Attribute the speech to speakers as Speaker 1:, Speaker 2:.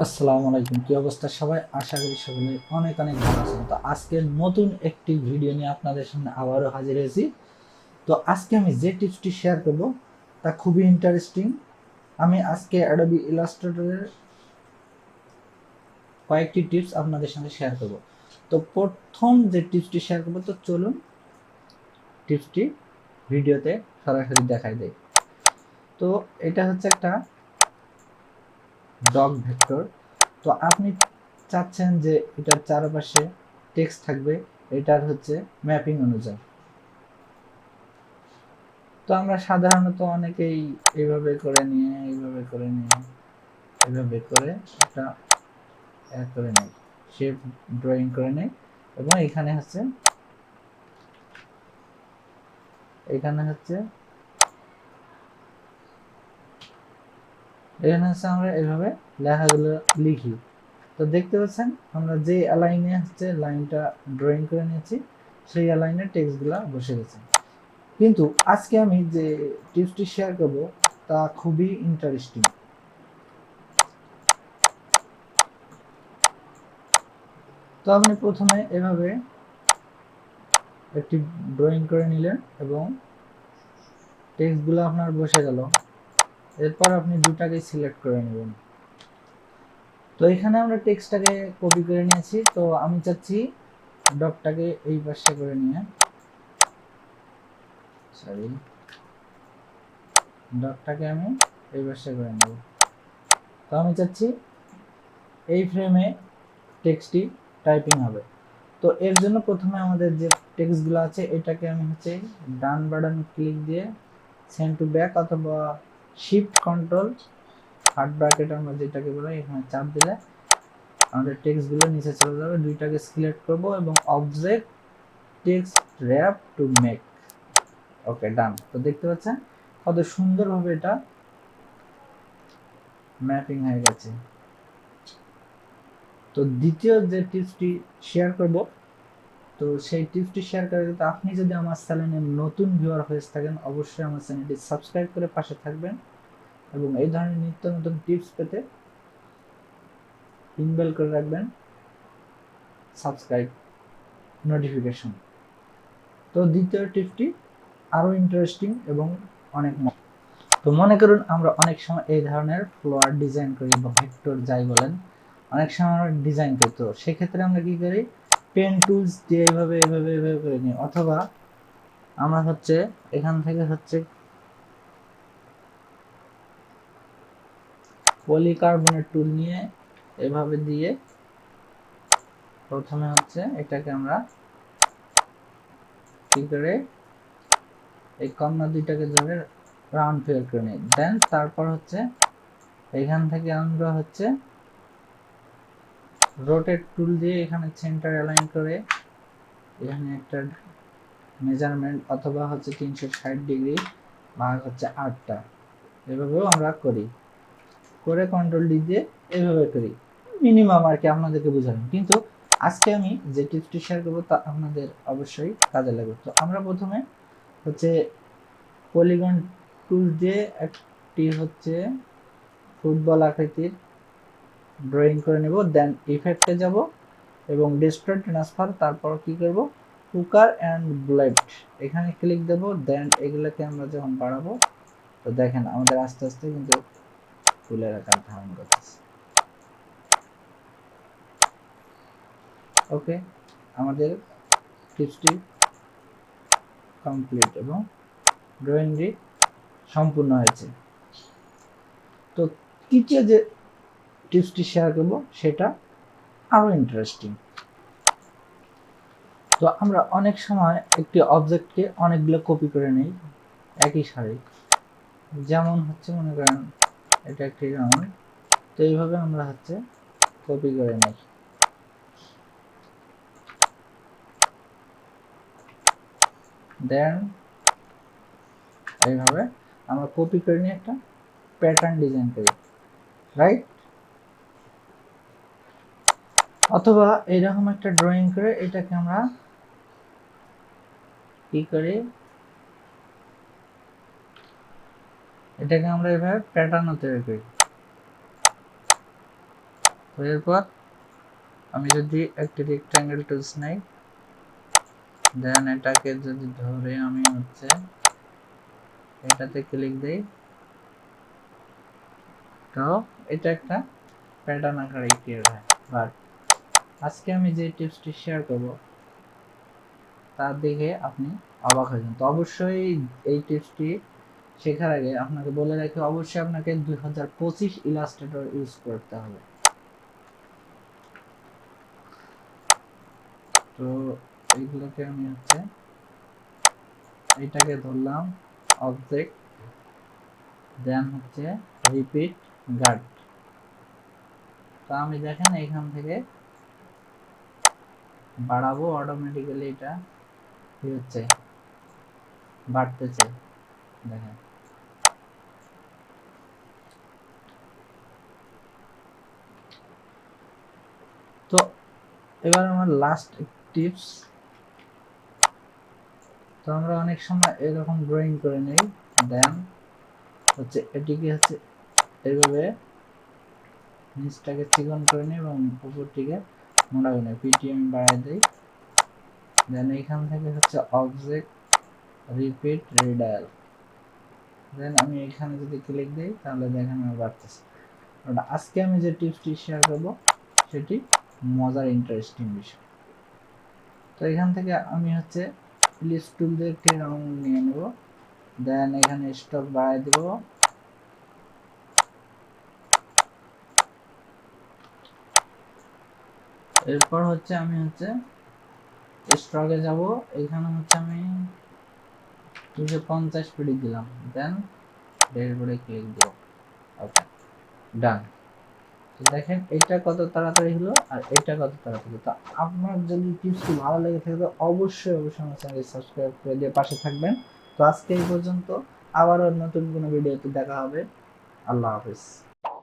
Speaker 1: আসসালামু আলাইকুম, কি অবস্থা সবাই? আশা করি সকলে অনেক অনেক ভালো আছেন। তো আজকে নতুন একটি ভিডিও নিয়ে আপনাদের সামনে আবারও হাজির হয়েছি। তো আজকে আমি যে টিপসটি শেয়ার করব তা খুবই ইন্টারেস্টিং। আমি আজকে অ্যাডোবি ইলাস্ট্রেটরের কয়েকটি টিপস আপনাদের সাথে শেয়ার করব। তো প্রথম যে টিপসটি শেয়ার করব, তো চলুন টিপসটি ভিডিওতে সরাসরি দেখাই দেয়। তো এটা হচ্ছে একটা ডগ ভেক্টর। তো আপনি চাচ্ছেন যে এটার চারপাশে টেক্সট থাকবে, এটার হচ্ছে ম্যাপিং অনুযায়ী। তো আমরা সাধারণত অনেকেই এইভাবে করে নিয়ে এইভাবে করে একটা করে নেই, শেপ ড্রয়িং করে নেই। এবং এখানে হচ্ছে আমরা এইভাবে লেখাগুলো লিখি। তো দেখতে পাচ্ছেন আমরা যে অ্যালাইনে হচ্ছে লাইনটা ড্রয়িং করে নিয়েছি, সেই অ্যালাইনে টেক্সটগুলো বসে গেছে। কিন্তু আজকে আমি যে টিপসটি শেয়ার করব তা খুবই ইন্টারেস্টিং। তো আপনি প্রথমে এভাবে একটি ড্রয়িং করে নিলেন এবং টেক্সটগুলো আপনার বসে গেল। এরপর আপনি দুটাকে সিলেক্ট করে নেবেন। তো এখানে আমরা টেক্সটটাকে কপি করে নিয়েছি। তো আমি চাচ্ছি ডটটাকে এই পাশে করে নিয়ে ডটটাকে আমি এই পাশে করে নেব। তো আমি চাচ্ছি এই ফ্রেমে টেক্সটটি টাইপিং হবে। তো এর জন্য প্রথমে আমাদের যে টেক্সটগুলো আছে এটাকে আমি হচ্ছে ডান বাটন ক্লিক দিয়ে সেন্ড টু ব্যাক অথবা শিফট কন্ট্রোল হার্ড ব্র্যাকেট আমরা যেটাকে বলি, এখানে চাপ দিলে আমাদের টেক্সটগুলো নিচে চলে যাবে। দুইটাকে সিলেক্ট করব এবং object text wrap to make, okay done. তো দেখতে পাচ্ছেন কত সুন্দরভাবে এটা ম্যাপিং হয়ে গেছে। তো দ্বিতীয় যে টিপসটি শেয়ার করব, তো সেই টিপসটি শেয়ার করার জন্য আপনি যদি আমার চ্যানেলে নতুন ভিউয়ার হয়ে থাকেন, অবশ্যই আমার চ্যানেলটি সাবস্ক্রাইব করে পাশে থাকবেন এবং এই ধরনের নিত্য নতুন টিপস পেতে ইনবেল করে রাখবেন সাবস্ক্রাইব নোটিফিকেশন। তো দ্বিতীয় টিপসটি আরও ইন্টারেস্টিং এবং অনেক তো মনে করুন আমরা অনেক সময় এই ধরনের ফ্লোয়ার ডিজাইন করি বা ভেক্টর যাই বলেন, অনেক সময় আমরা ডিজাইন করি। তো সেক্ষেত্রে আমরা কি করি, পেন টুলস দিয়ে এইভাবে করে নিই, অথবা আমরা হচ্ছে এখান থেকে হচ্ছে পলিকার্বনেট টুল নিয়ে এভাবে দিয়ে প্রথমে হচ্ছে এটাকে আমরা কি করে এই কর্নার দুইটাকে ধরে রাউন্ড ফিগার করে নিই। দেন তারপর হচ্ছে এখান থেকে আমরা হচ্ছে রোটেট টুল দিয়ে এখানে সেন্টার অ্যালাইন করে এখানে একটা মেজারমেন্ট অথবা হচ্ছে 360 ডিগ্রি ভাগ হচ্ছে 8টা, এভাবেও আমরা করি। করে কন্ট্রোল ডি দিয়ে এভাবে করি, মিনিমাম আর কি আপনাদেরকে বোঝালাম। কিন্তু আজকে আমি যে টিপসটি শেয়ার করবো তা আপনাদের অবশ্যই কাজে লাগবে। তো আমরা প্রথমে হচ্ছে পলিগন টুল দিয়ে একটি হচ্ছে ফুটবল আকৃতির ড্রয়িং করে নেব। দেন ইফেক্টে যাব এবং ডিস্টর্ট ট্রান্সফার, তারপর কি করব, কুকার অ্যান্ড ব্লেড এখানে ক্লিক দেব। দেন এগুলোকে আমরা যখন বাড়াবো, তো দেখেন আমাদের আস্তে আস্তে কিন্তু ফুলের আকার ধারণ করতেছে। ওকে, আমাদের টিপসটি কমপ্লিট এবং ড্রয়িংটি সম্পূর্ণ হয়েছে। তো তৃতীয় যে টিপসটি শেয়ার করব সেটা আরো ইন্টারেস্টিং। তো আমরা অনেক সময় একটি অবজেক্টকে অনেকগুলো কপি করে নেই একই সারি। যেমন হচ্ছে মনে করেন এটা একটি রাউন্ড, তো এইভাবে আমরা হচ্ছে কপি করে নেই। দেন এইভাবে আমরা কপি করে নিয়ে একটা প্যাটার্ন ডিজাইন করি, রাইট? অথবা এইরকম একটা ড্রয়িং করে এটাকে আমরা কি করি, এটাকে আমরা এভাবে প্যাটার্ন তৈরি করি। তো এরপর আমি যদি একটি রেক্ট্যাঙ্গেল টুলস নেই, দেন এটাকে যদি ধরে আমি হচ্ছে এটাতে ক্লিক দেই, তো এটা একটা প্যাটার্ন আকারে ক্রিয়েট হয়। বাট আজকে আমি যে টিপসটি শেয়ার করব তার দিকে আপনি অবাক হয়ে যান। তো অবশ্যই এই টিপসটি শেখার আগে আপনাকে বলে রাখি, অবশ্যই আপনাকে 2025 ইলাস্ট্রেটর ইউজ করতে হবে। তো এইগুলোকে আমি হচ্ছে এইটাকে ধরলাম অবজেক্ট, দেন হচ্ছে রিপিট গার্ড। তো আমি দেখেন এখান থেকে বাড়াবো, অটোমেটিক্যালি এটা কি হচ্ছে বাড়তেছে, দেখেন। তো এবার আমার লাস্ট টিপস। তো আমরা অনেক সময় এরকম ড্রয়িং করে নেই, দেন হচ্ছে এটিকে হচ্ছে এইভাবে নিচটাকে চিকন করে নিই এবং উপরটিকে মোটা করে নিই। পিটি আমি বাড়াই দিই, দেন এইখান থেকে হচ্ছে অবজেক্ট রিপিট রিডায়াল, দেন আমি এখানে যদি ক্লিক দিই তাহলে দেখেন আমার বাড়তেছে। আজকে আমি যে টিপসটি শেয়ার করব সেটি মজার ইন্টারেস্টিং বিষয়। তো এখান থেকে আমি হচ্ছে প্লিজ টুল দিয়ে একটি রাউন্ড নিয়ে নেব, দেন এখানে স্টক বাড়াই দেব, এরপর হচ্ছে আমি হচ্ছে স্টকে যাব, এখানে হচ্ছে আমি 250 পিডি দিলাম, দেন ডেলিভারি ক্লিক দেব, ওকে ডান। তো দেখেন এটা কত তাড়াতাড়ি হলো আর এটা কত তাড়াতাড়ি। তো আপনার যদি টিপসটি ভালো লেগে থাকে অবশ্যই আমার চ্যানেল সাবস্ক্রাইব করে দিয়ে পাশে থাকবেন। তো আজকে এই পর্যন্ত, আবারও নতুন কোনো ভিডিওতে দেখা হবে। আল্লাহ হাফেজ।